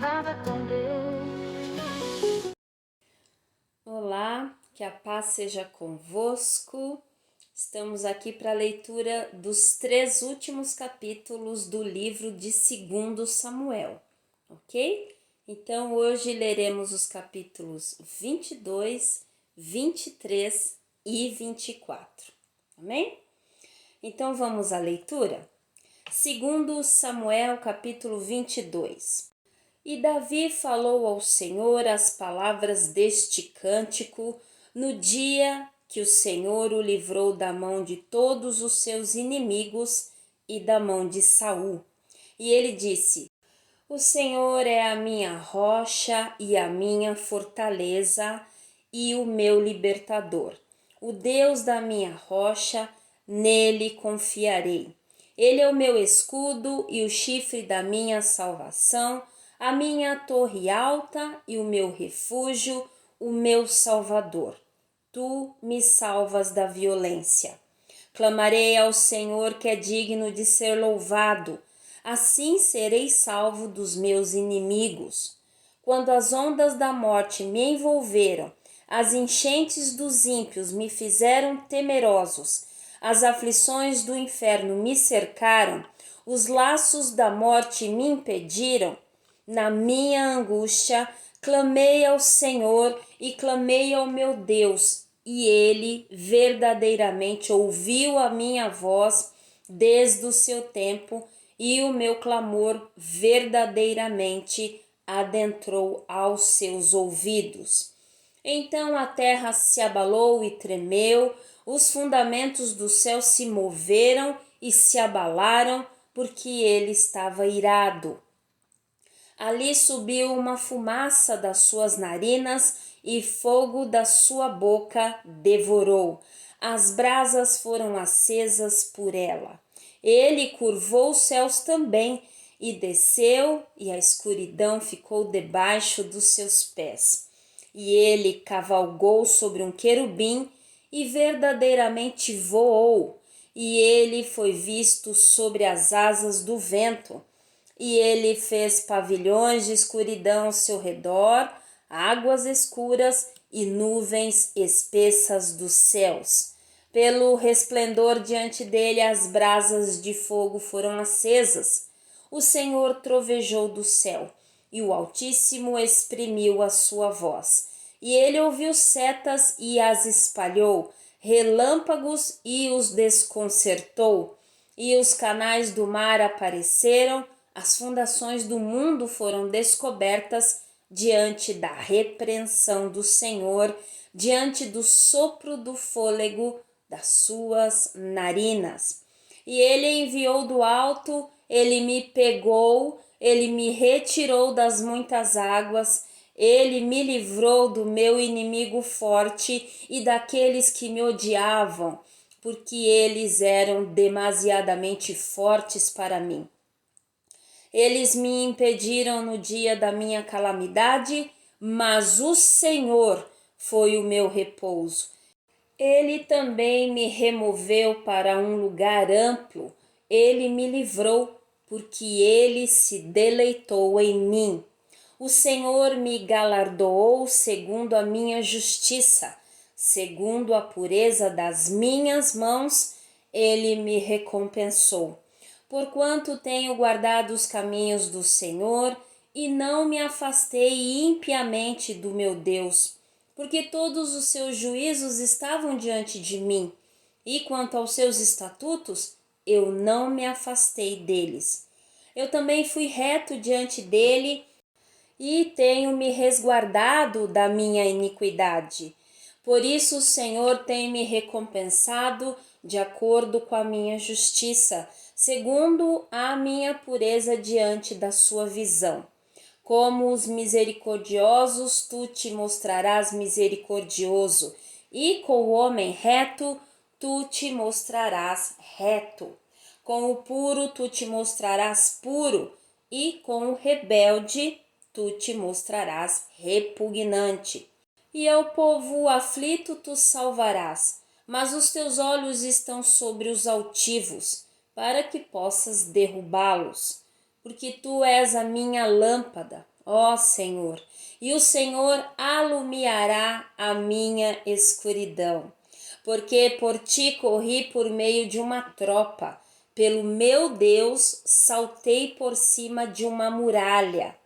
estava com Deus. Olá, que a paz seja convosco. Estamos aqui para a leitura dos 3 últimos capítulos do livro de 2 Samuel, ok? Então hoje leremos os capítulos 22, 23 e 24, amém? Então vamos à leitura? 2 Samuel, capítulo 22. E Davi falou ao Senhor as palavras deste cântico no dia que o Senhor o livrou da mão de todos os seus inimigos e da mão de Saul. E ele disse: O Senhor é a minha rocha e a minha fortaleza e o meu libertador. O Deus da minha rocha, nele confiarei. Ele é o meu escudo e o chifre da minha salvação, a minha torre alta e o meu refúgio, o meu salvador. Tu me salvas da violência. Clamarei ao Senhor que é digno de ser louvado. Assim serei salvo dos meus inimigos. Quando as ondas da morte me envolveram, as enchentes dos ímpios me fizeram temerosos, as aflições do inferno me cercaram, os laços da morte me impediram, na minha angústia, clamei ao Senhor e clamei ao meu Deus, e Ele verdadeiramente ouviu a minha voz desde o seu tempo, e o meu clamor verdadeiramente adentrou aos seus ouvidos. Então a terra se abalou e tremeu, os fundamentos do céu se moveram e se abalaram, porque ele estava irado. Ali subiu uma fumaça das suas narinas e fogo da sua boca devorou. As brasas foram acesas por ela. Ele curvou os céus também e desceu, e a escuridão ficou debaixo dos seus pés. E ele cavalgou sobre um querubim e verdadeiramente voou, e ele foi visto sobre as asas do vento. E ele fez pavilhões de escuridão ao seu redor, águas escuras e nuvens espessas dos céus. Pelo resplendor diante dele as brasas de fogo foram acesas. O Senhor trovejou do céu, e o Altíssimo exprimiu a sua voz. E ele ouviu setas e as espalhou, relâmpagos e os desconcertou. E os canais do mar apareceram, as fundações do mundo foram descobertas diante da repreensão do Senhor, diante do sopro do fôlego das suas narinas. E ele enviou do alto, ele me pegou, ele me retirou das muitas águas, ele me livrou do meu inimigo forte e daqueles que me odiavam, porque eles eram demasiadamente fortes para mim. Eles me impediram no dia da minha calamidade, mas o Senhor foi o meu repouso. Ele também me removeu para um lugar amplo, ele me livrou, porque ele se deleitou em mim. O Senhor me galardoou segundo a minha justiça, segundo a pureza das minhas mãos, ele me recompensou. Porquanto tenho guardado os caminhos do Senhor e não me afastei impiamente do meu Deus, porque todos os seus juízos estavam diante de mim, e quanto aos seus estatutos, eu não me afastei deles. Eu também fui reto diante dele e tenho me resguardado da minha iniquidade. Por isso o Senhor tem me recompensado de acordo com a minha justiça, segundo a minha pureza diante da sua visão. Como os misericordiosos, tu te mostrarás misericordioso, e com o homem reto, tu te mostrarás reto. Com o puro, tu te mostrarás puro, e com o rebelde, tu te mostrarás repugnante. E ao povo aflito tu salvarás, mas os teus olhos estão sobre os altivos, para que possas derrubá-los. Porque tu és a minha lâmpada, ó Senhor, e o Senhor alumiará a minha escuridão. Porque por ti corri por meio de uma tropa, pelo meu Deus saltei por cima de uma muralha.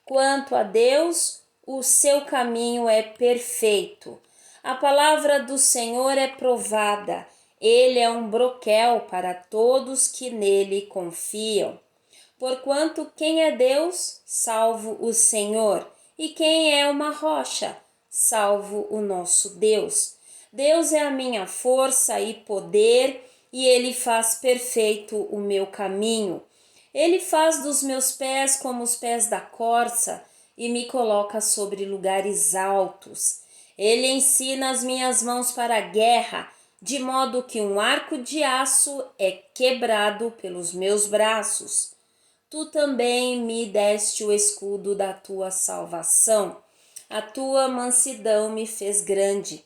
Quanto a Deus, o seu caminho é perfeito. A palavra do Senhor é provada. Ele é um broquel para todos que nele confiam. Porquanto quem é Deus, salvo o Senhor, e quem é uma rocha, salvo o nosso Deus. Deus é a minha força e poder, e ele faz perfeito o meu caminho. Ele faz dos meus pés como os pés da corça e me coloca sobre lugares altos. Ele ensina as minhas mãos para a guerra, de modo que um arco de aço é quebrado pelos meus braços. Tu também me deste o escudo da tua salvação. A tua mansidão me fez grande.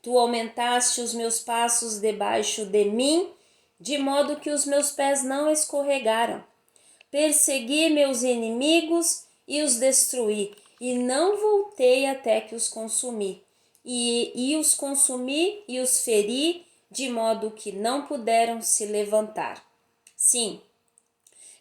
Tu aumentaste os meus passos debaixo de mim, de modo que os meus pés não escorregaram. Persegui meus inimigos e os destruí, e não voltei até que os consumi. E os consumi e os feri, de modo que não puderam se levantar. Sim,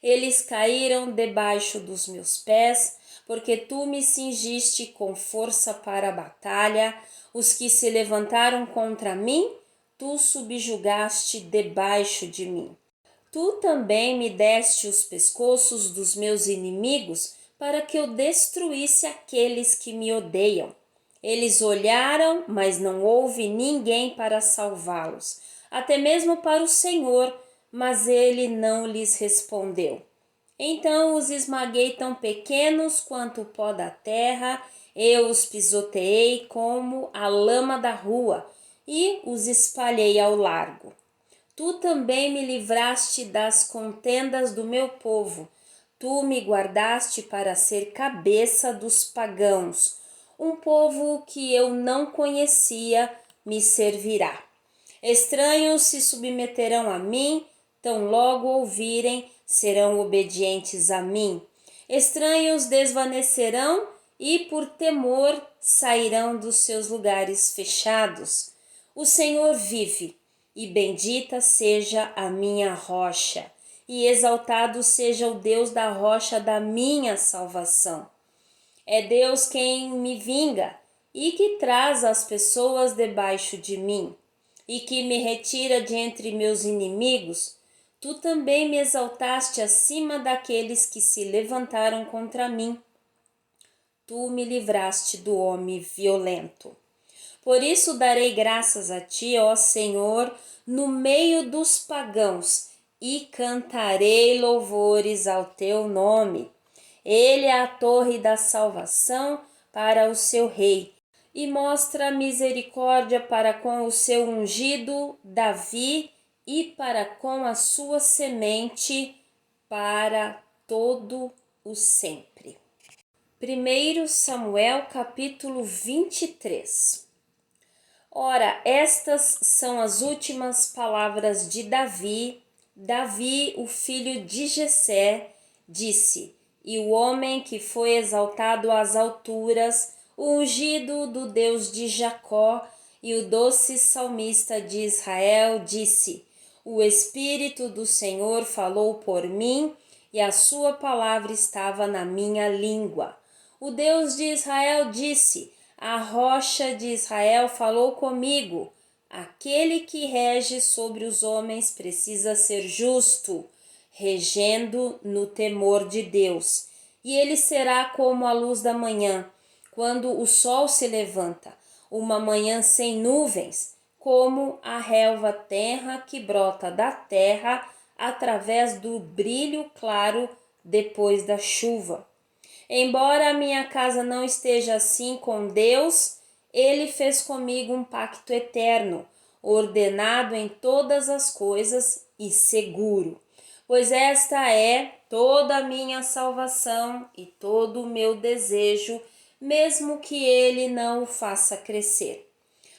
eles caíram debaixo dos meus pés, porque tu me cingiste com força para a batalha. Os que se levantaram contra mim, tu subjugaste debaixo de mim. Tu também me deste os pescoços dos meus inimigos, para que eu destruísse aqueles que me odeiam. Eles olharam, mas não houve ninguém para salvá-los, até mesmo para o Senhor, mas ele não lhes respondeu. Então os esmaguei tão pequenos quanto o pó da terra, eu os pisoteei como a lama da rua e os espalhei ao largo. Tu também me livraste das contendas do meu povo. Tu me guardaste para ser cabeça dos pagãos. Um povo que eu não conhecia me servirá. Estranhos se submeterão a mim, tão logo ouvirem, serão obedientes a mim. Estranhos desvanecerão e por temor sairão dos seus lugares fechados. O Senhor vive, e bendita seja a minha rocha, e exaltado seja o Deus da rocha da minha salvação. É Deus quem me vinga e que traz as pessoas debaixo de mim, e que me retira de entre meus inimigos. Tu também me exaltaste acima daqueles que se levantaram contra mim. Tu me livraste do homem violento. Por isso darei graças a ti, ó Senhor, no meio dos pagãos, e cantarei louvores ao teu nome. Ele é a torre da salvação para o seu rei, e mostra misericórdia para com o seu ungido Davi e para com a sua semente para todo o sempre. 1 Samuel capítulo 23. Ora, estas são as últimas palavras de Davi. Davi, o filho de Jessé, disse: E o homem que foi exaltado às alturas, o ungido do Deus de Jacó e o doce salmista de Israel, disse: O Espírito do Senhor falou por mim, e a sua palavra estava na minha língua. O Deus de Israel disse: A rocha de Israel falou comigo. Aquele que rege sobre os homens precisa ser justo, regendo no temor de Deus. E ele será como a luz da manhã, quando o sol se levanta, uma manhã sem nuvens, como a relva tenra que brota da terra através do brilho claro depois da chuva. Embora a minha casa não esteja assim com Deus, ele fez comigo um pacto eterno, ordenado em todas as coisas e seguro. Pois esta é toda a minha salvação e todo o meu desejo, mesmo que ele não o faça crescer.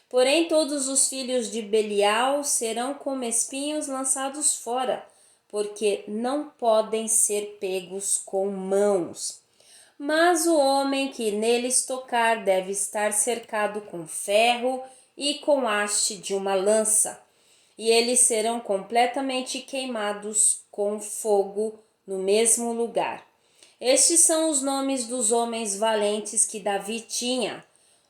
Porém, todos os filhos de Belial serão como espinhos lançados fora, porque não podem ser pegos com mãos. Mas o homem que neles tocar deve estar cercado com ferro e com haste de uma lança, e eles serão completamente queimados com fogo no mesmo lugar. Estes são os nomes dos homens valentes que Davi tinha: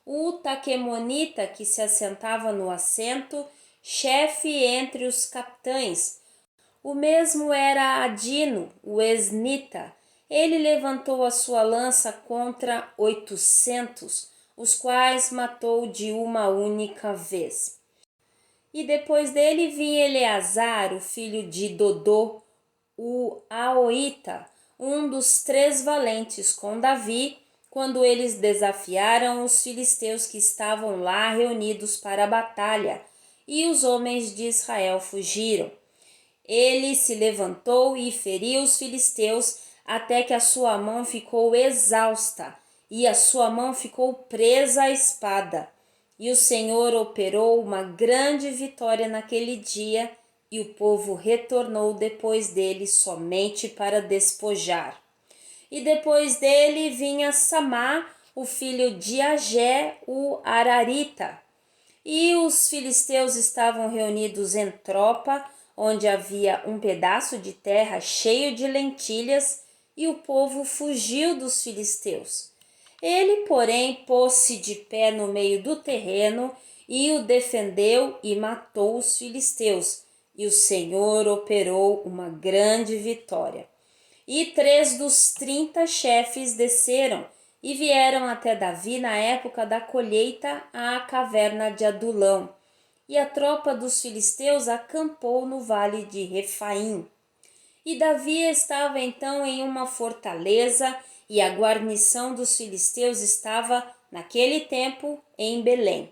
o Taquemonita, que se assentava no assento, chefe entre os capitães. O mesmo era Adino, o esnita. Ele levantou a sua lança contra 800, os quais matou de uma única vez. E depois dele vinha Eleazar, o filho de Dodô, o Aoita, um dos 3 valentes com Davi, quando eles desafiaram os filisteus que estavam lá reunidos para a batalha, e os homens de Israel fugiram. Ele se levantou e feriu os filisteus até que a sua mão ficou exausta e a sua mão ficou presa à espada. E o Senhor operou uma grande vitória naquele dia, e o povo retornou depois dele somente para despojar. E depois dele vinha Samá, o filho de Agé, o Ararita. E os filisteus estavam reunidos em tropa, onde havia um pedaço de terra cheio de lentilhas, e o povo fugiu dos filisteus. Ele, porém, pôs-se de pé no meio do terreno e o defendeu e matou os filisteus, e o Senhor operou uma grande vitória. E 3 dos 30 chefes desceram e vieram até Davi na época da colheita à caverna de Adulão. E a tropa dos filisteus acampou no vale de Refaim. E Davi estava então em uma fortaleza, e a guarnição dos filisteus estava, naquele tempo, em Belém.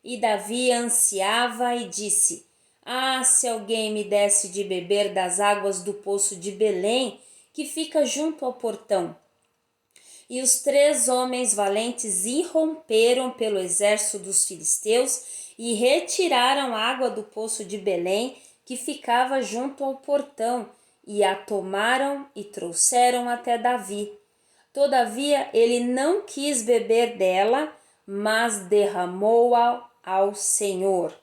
E Davi ansiava e disse: Ah, se alguém me desse de beber das águas do poço de Belém, que fica junto ao portão. E os 3 homens valentes irromperam pelo exército dos filisteus e retiraram água do poço de Belém, que ficava junto ao portão, e a tomaram e trouxeram até Davi. Todavia ele não quis beber dela, mas derramou-a ao Senhor.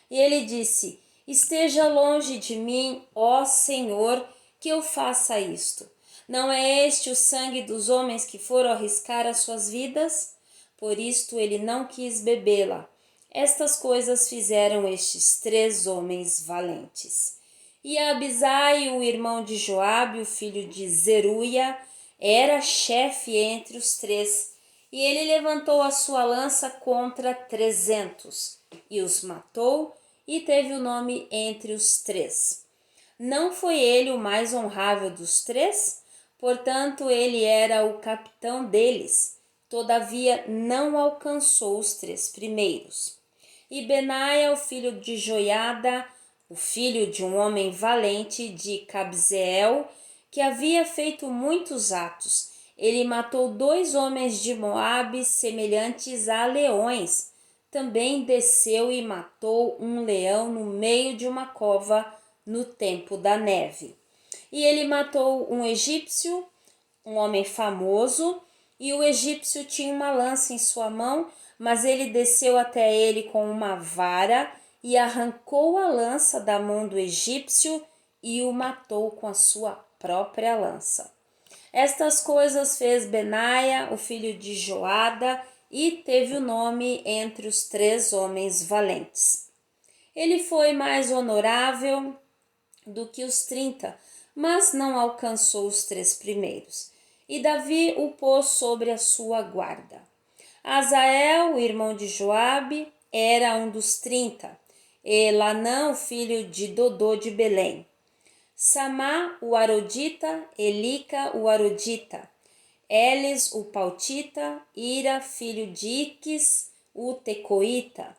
E ele disse: Esteja longe de mim, ó Senhor, que eu faça isto. Não é este o sangue dos homens que foram arriscar as suas vidas? Por isto ele não quis bebê-la. Estas coisas fizeram estes 3 homens valentes. E Abisai, o irmão de Joabe, o filho de Zeruia, era chefe entre os 3, e ele levantou a sua lança contra 300, e os matou, e teve o nome entre os 3. Não foi ele o mais honrável dos 3? Portanto, ele era o capitão deles. Todavia, não alcançou os 3 primeiros. E Benaia, o filho de Joiada, o filho de um homem valente de Cabzeel, que havia feito muitos atos, ele matou 2 homens de Moabe semelhantes a leões. Também desceu e matou um leão no meio de uma cova no tempo da neve. E ele matou um egípcio, um homem famoso, e o egípcio tinha uma lança em sua mão, mas ele desceu até ele com uma vara e arrancou a lança da mão do egípcio e o matou com a sua própria lança. Estas coisas fez Benaia, o filho de Joada, e teve o nome entre os 3 homens valentes. Ele foi mais honorável do que os 30, mas não alcançou os 3 primeiros. E Davi o pôs sobre a sua guarda. Azael, o irmão de Joabe, era um dos 30. Elanã, o filho de Dodô de Belém. Samá, o Arodita, Elica, o Arodita. Eles, o Pautita, Ira, filho de Iques, o Tecoita.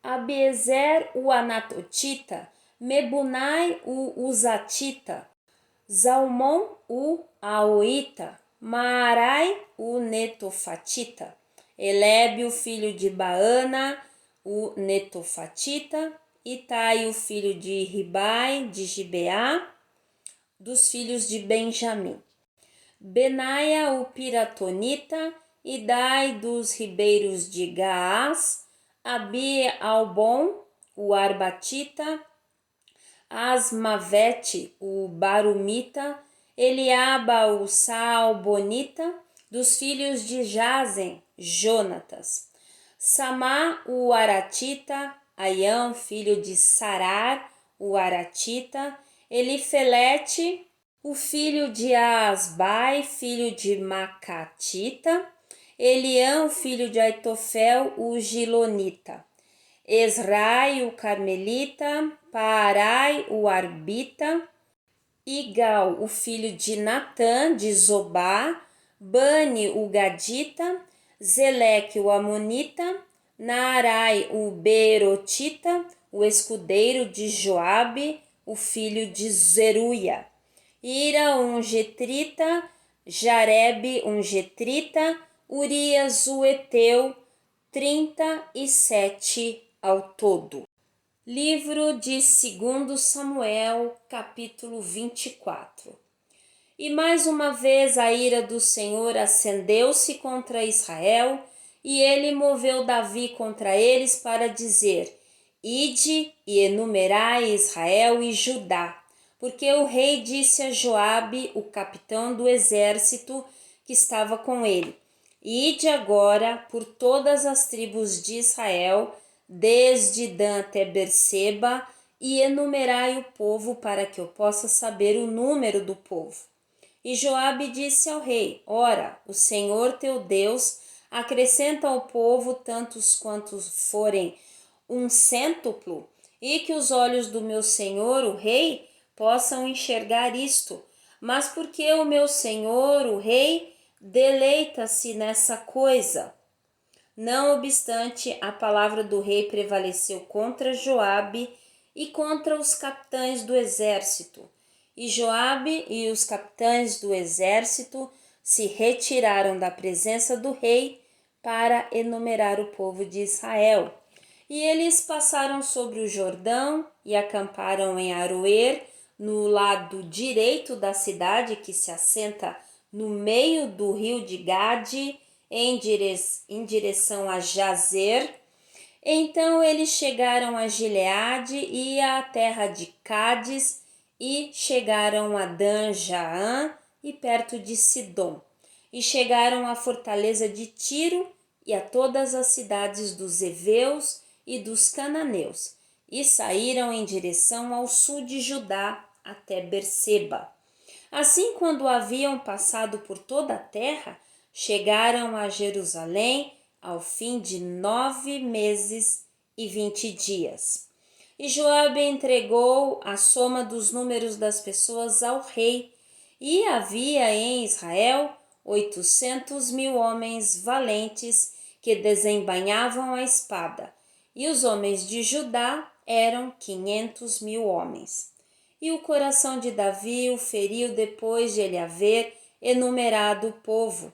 Abiezer, o Anatotita, Mebunai, o Uzatita, Zalmon, o Aoita, Maarai, o Netofatita, Elebe, o filho de Baana, o Netofatita, Itai, o filho de Ribai, de Gibeá, dos filhos de Benjamim. Benaia o piratonita, Idai dos ribeiros de Gaás, Abi-Albon o arbatita, Asmavete o barumita, Eliaba o saalbonita, dos filhos de Jazen, Jonatas. Samá o aratita, Aião, filho de Sarar, o aratita, Elifelete, o filho de Asbai, filho de Macatita, Elião, filho de Aitofel, o gilonita, Esrai, o carmelita, Paarai, o arbita, Igal, o filho de Natã, de Zobá, Bani, o gadita, Zeleque, o amonita, Naarai, o beerotita, o escudeiro de Joabe, o filho de Zeruia, Ira, um getrita, Jarebe, um getrita, Urias, o eteu, 37 ao todo. Livro de 2 Samuel, capítulo 24. E mais uma vez a ira do Senhor acendeu-se contra Israel, e ele moveu Davi contra eles para dizer: Ide e enumerai Israel e Judá, porque o rei disse a Joabe, o capitão do exército que estava com ele: Ide agora por todas as tribos de Israel, desde Dan até Berseba, e enumerai o povo para que eu possa saber o número do povo. E Joabe disse ao rei: Ora, o Senhor teu Deus acrescenta ao povo tantos quantos forem um cêntuplo, e que os olhos do meu senhor, o rei, possam enxergar isto. Mas porque o meu senhor, o rei, deleita-se nessa coisa. Não obstante, a palavra do rei prevaleceu contra Joabe e contra os capitães do exército. E Joabe e os capitães do exército se retiraram da presença do rei para enumerar o povo de Israel. E eles passaram sobre o Jordão e acamparam em Aroer, no lado direito da cidade, que se assenta no meio do rio de Gade, em direção a Jazer. Então eles chegaram a Gileade e à terra de Cádiz, e chegaram a Dan-Jaã e perto de Sidom, e chegaram à fortaleza de Tiro e a todas as cidades dos heveus e dos cananeus, e saíram em direção ao sul de Judá até Berseba. Assim, quando haviam passado por toda a terra, chegaram a Jerusalém ao fim de 9 meses e 20 dias. E Joabe entregou a soma dos números das pessoas ao rei, e havia em Israel 800.000 homens valentes que desembainhavam a espada, e os homens de Judá eram 500.000 homens. E o coração de Davi o feriu depois de ele haver enumerado o povo.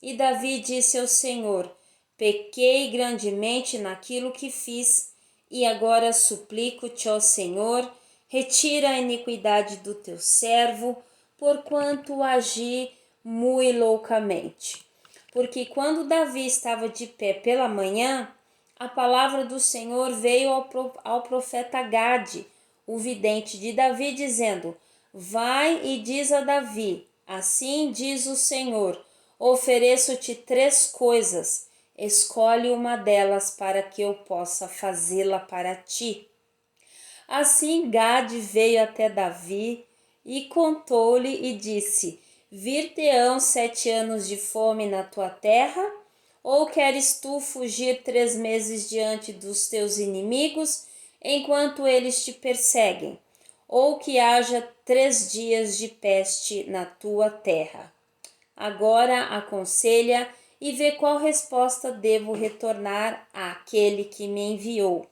E Davi disse ao Senhor: Pequei grandemente naquilo que fiz, e agora suplico-te, ó Senhor, retira a iniquidade do teu servo, porquanto agi muito loucamente. Porque quando Davi estava de pé pela manhã, a palavra do Senhor veio ao profeta Gade, o vidente de Davi, dizendo: Vai e diz a Davi: Assim diz o Senhor, ofereço-te 3 coisas, escolhe uma delas para que eu possa fazê-la para ti. Assim Gade veio até Davi e contou-lhe e disse: Vir-te-ão 7 anos de fome na tua terra? Ou queres tu fugir 3 meses diante dos teus inimigos, enquanto eles te perseguem? Ou que haja 3 dias de peste na tua terra? Agora aconselha e vê qual resposta devo retornar àquele que me enviou.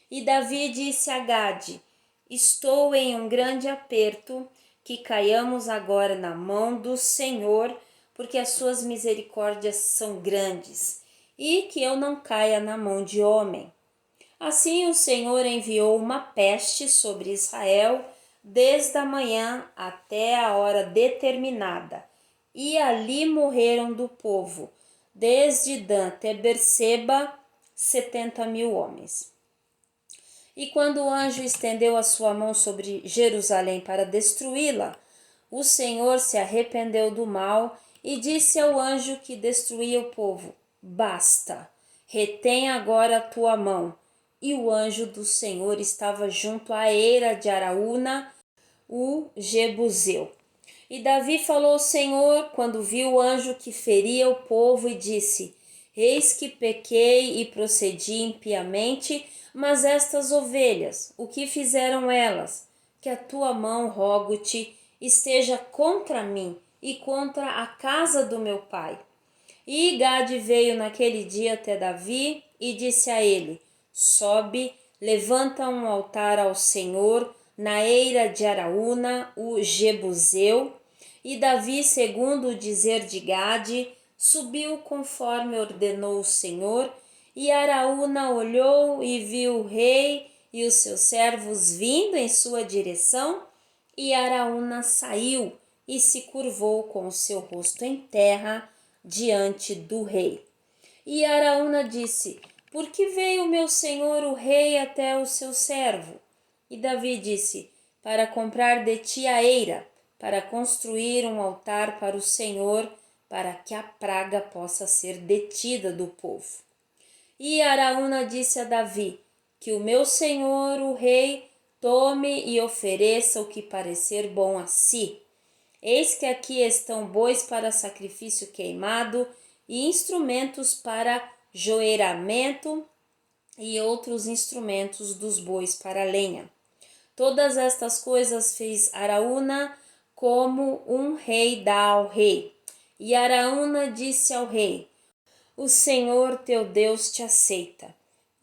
E Davi disse a Gade: Estou em um grande aperto, que caiamos agora na mão do Senhor, porque as suas misericórdias são grandes, e que eu não caia na mão de homem. Assim o Senhor enviou uma peste sobre Israel desde a manhã até a hora determinada, e ali morreram do povo, desde Dan até Berseba, 70.000 homens. E quando o anjo estendeu a sua mão sobre Jerusalém para destruí-la, o Senhor se arrependeu do mal e disse ao anjo que destruía o povo: Basta, retém agora a tua mão. E o anjo do Senhor estava junto à eira de Araúna, o Jebuseu. E Davi falou ao Senhor quando viu o anjo que feria o povo e disse: Eis que pequei e procedi impiamente, mas estas ovelhas, o que fizeram elas? Que a tua mão, rogo-te, esteja contra mim e contra a casa do meu pai. E Gade veio naquele dia até Davi e disse a ele: Sobe, levanta um altar ao Senhor na eira de Araúna, o Jebuseu. E Davi, segundo o dizer de Gade, subiu conforme ordenou o Senhor. E Araúna olhou e viu o rei e os seus servos vindo em sua direção. E Araúna saiu e se curvou com o seu rosto em terra diante do rei. E Araúna disse: Por que veio meu senhor o rei até o seu servo? E Davi disse: Para comprar de ti a eira, para construir um altar para o Senhor, para que a praga possa ser detida do povo. E Araúna disse a Davi: Que o meu senhor, o rei, tome e ofereça o que parecer bom a si. Eis que aqui estão bois para sacrifício queimado e instrumentos para joeiramento e outros instrumentos dos bois para lenha. Todas estas coisas fez Araúna como um rei dá ao rei. E Araúna disse ao rei: O Senhor teu Deus te aceita.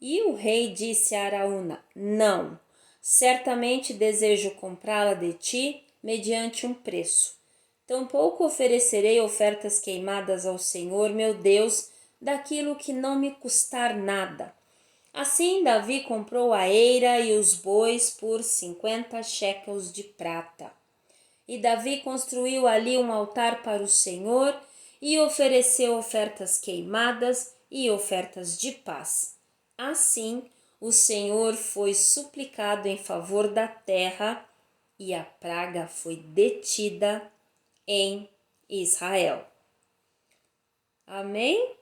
E o rei disse a Araúna: Não, certamente desejo comprá-la de ti mediante um preço. Tampouco oferecerei ofertas queimadas ao Senhor meu Deus daquilo que não me custar nada. Assim Davi comprou a eira e os bois por 50 shekels de prata. E Davi construiu ali um altar para o Senhor e ofereceu ofertas queimadas e ofertas de paz. Assim, o Senhor foi suplicado em favor da terra e a praga foi detida em Israel. Amém?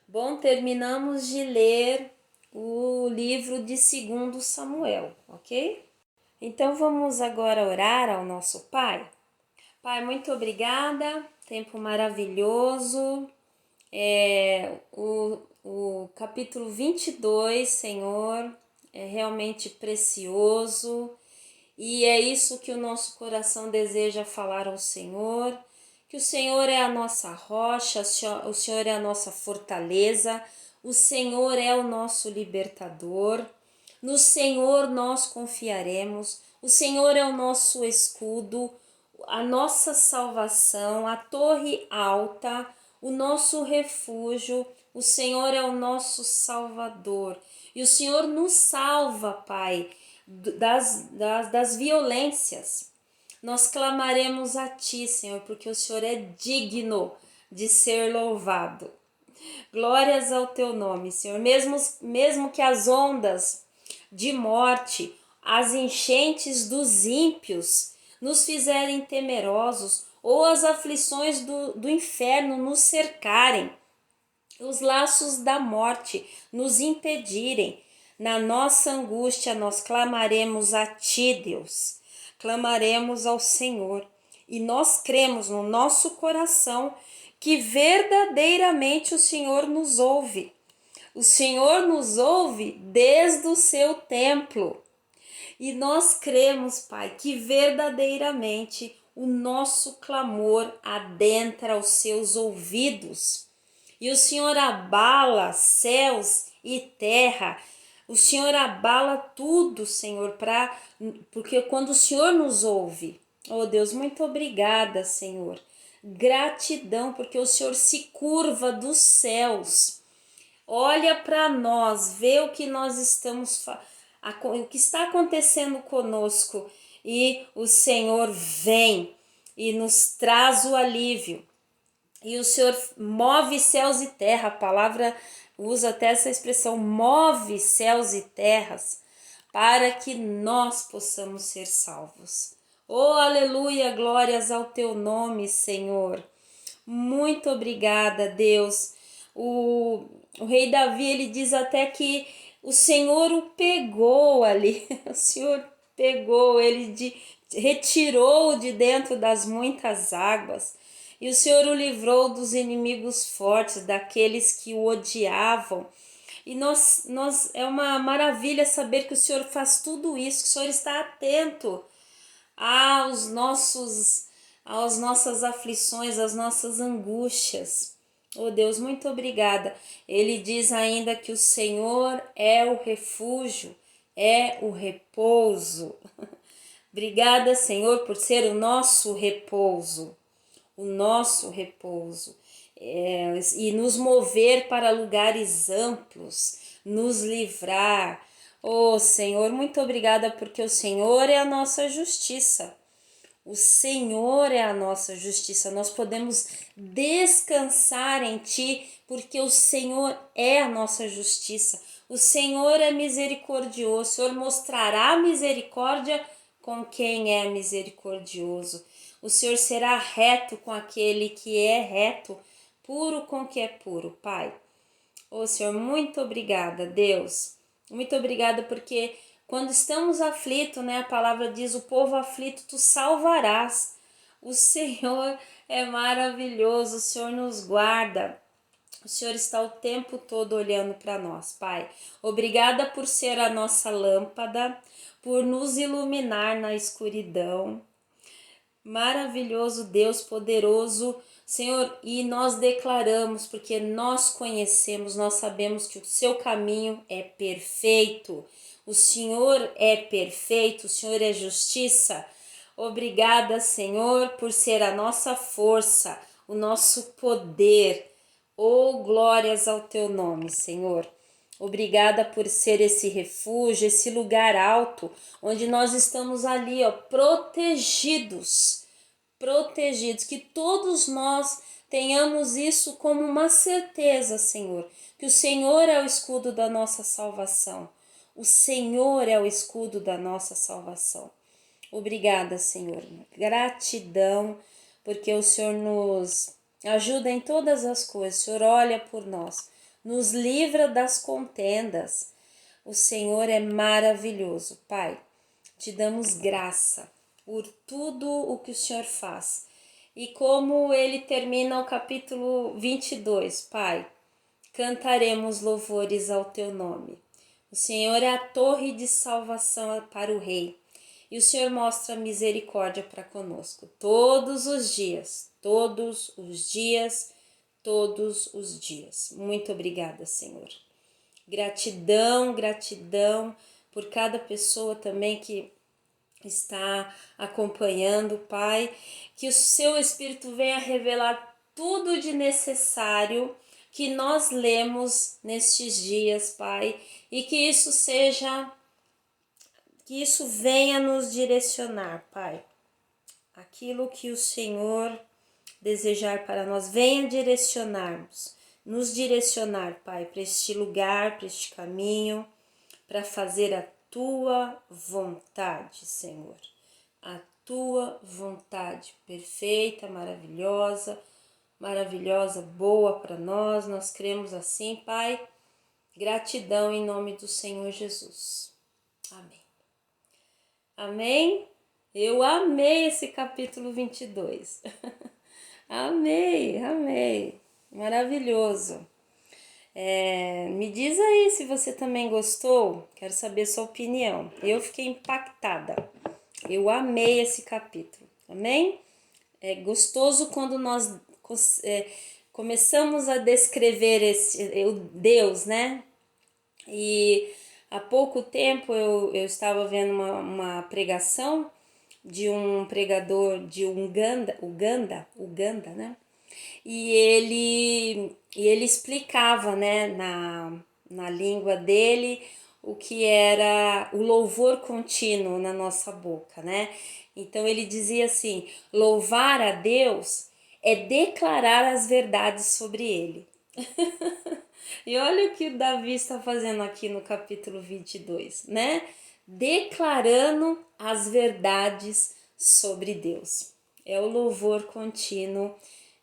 Bom, terminamos de ler o livro de 2 Samuel, ok? Então vamos agora orar ao nosso Pai. Pai, muito obrigada, tempo maravilhoso. O capítulo 22, Senhor, é realmente precioso e é isso que o nosso coração deseja falar ao Senhor, que o Senhor é a nossa rocha, o Senhor é a nossa fortaleza, o Senhor é o nosso libertador, no Senhor nós confiaremos, o Senhor é o nosso escudo, a nossa salvação, a torre alta, o nosso refúgio, o Senhor é o nosso Salvador. E o Senhor nos salva, Pai, das violências. Nós clamaremos a Ti, Senhor, porque o Senhor é digno de ser louvado. Glórias ao Teu nome, Senhor. Mesmo que as ondas de morte, as enchentes dos ímpios nos fizerem temerosos, ou as aflições do inferno nos cercarem, os laços da morte nos impedirem, na nossa angústia nós clamaremos a Ti, Deus. Clamaremos ao Senhor e nós cremos no nosso coração que verdadeiramente o Senhor nos ouve. O Senhor nos ouve desde o seu templo. E nós cremos, Pai, que verdadeiramente o nosso clamor adentra os seus ouvidos. E o Senhor abala céus e terra. O Senhor abala tudo, Senhor, porque quando o Senhor nos ouve, oh Deus, muito obrigada, Senhor. Gratidão, porque o Senhor se curva dos céus. Olha para nós, vê o que nós estamos o que está acontecendo conosco e o Senhor vem e nos traz o alívio. E o Senhor move céus e terra, a palavra usa até essa expressão, move céus e terras, para que nós possamos ser salvos. Oh, aleluia, glórias ao teu nome, Senhor. Muito obrigada, Deus. O rei Davi, ele diz até que o Senhor o pegou ali, o Senhor pegou, retirou de dentro das muitas águas. E o Senhor o livrou dos inimigos fortes, daqueles que o odiavam. E é uma maravilha saber que o Senhor faz tudo isso, que o Senhor está atento às nossas aflições, às nossas angústias. Oh Deus, muito obrigada. Ele diz ainda que o Senhor é o refúgio, é o repouso. Obrigada, Senhor, por ser o nosso repouso, e nos mover para lugares amplos, nos livrar. Oh Senhor, muito obrigada, porque o Senhor é a nossa justiça. O Senhor é a nossa justiça. Nós podemos descansar em Ti, porque o Senhor é a nossa justiça. O Senhor é misericordioso. O Senhor mostrará misericórdia com quem é misericordioso. O Senhor será reto com aquele que é reto, puro com o que é puro, Pai. Ô Senhor, muito obrigada, Deus. Muito obrigada, porque quando estamos aflitos, né, a palavra diz, o povo aflito tu salvarás. O Senhor é maravilhoso, o Senhor nos guarda. O Senhor está o tempo todo olhando para nós, Pai. Obrigada por ser a nossa lâmpada, por nos iluminar na escuridão. Maravilhoso Deus, poderoso Senhor, e nós declaramos, porque nós conhecemos, nós sabemos que o seu caminho é perfeito. O Senhor é perfeito, o Senhor é justiça. Obrigada, Senhor, por ser a nossa força, o nosso poder. Oh, glórias ao teu nome, Senhor. Obrigada por ser esse refúgio, esse lugar alto, onde nós estamos ali, ó, protegidos, que todos nós tenhamos isso como uma certeza, Senhor, que o Senhor é o escudo da nossa salvação. O Senhor é o escudo da nossa salvação. Obrigada, Senhor. Gratidão, porque o Senhor nos ajuda em todas as coisas. O Senhor olha por nós, nos livra das contendas. O Senhor é maravilhoso, Pai. Te damos graça por tudo o que o Senhor faz. E como ele termina o capítulo 22, Pai, cantaremos louvores ao teu nome. O Senhor é a torre de salvação para o rei. E o Senhor mostra misericórdia para conosco todos os dias, todos os dias, todos os dias. Muito obrigada, Senhor. Gratidão, gratidão por cada pessoa também que está acompanhando, Pai. Que o seu Espírito venha revelar tudo de necessário que nós lemos nestes dias, Pai. E que isso venha nos direcionar, Pai. Aquilo que o Senhor desejar para nós, venha nos direcionar, Pai, para este lugar, para este caminho, para fazer a tua vontade, Senhor. A tua vontade perfeita, maravilhosa, boa para nós. Nós cremos assim, Pai. Gratidão em nome do Senhor Jesus. Amém. Amém? Eu amei esse capítulo 22. Amei. Maravilhoso. Me diz aí se você também gostou. Quero saber sua opinião. Eu fiquei impactada. Eu amei esse capítulo. Amém? É gostoso quando nós começamos a descrever o Deus, né? E há pouco tempo eu estava vendo uma pregação de um pregador de Uganda, né? E ele explicava, né, na língua dele, o que era o louvor contínuo na nossa boca, né? Então ele dizia assim: louvar a Deus é declarar as verdades sobre ele. E olha o que Davi está fazendo aqui no capítulo 22, né? Declarando as verdades sobre Deus. É o louvor contínuo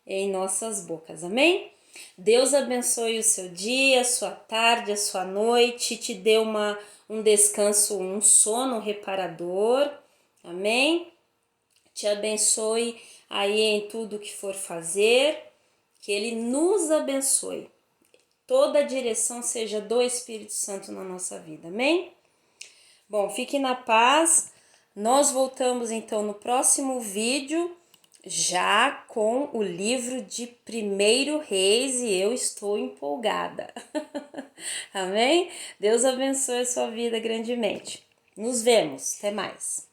em nossas bocas, amém? Deus abençoe o seu dia, a sua tarde, a sua noite, te dê um descanso, um sono reparador, amém? Te abençoe aí em tudo que for fazer, que Ele nos abençoe. Toda a direção seja do Espírito Santo na nossa vida, amém? Bom, fique na paz. Nós voltamos então no próximo vídeo, já com o livro de 1 Reis, e eu estou empolgada. Amém? Deus abençoe a sua vida grandemente. Nos vemos. Até mais.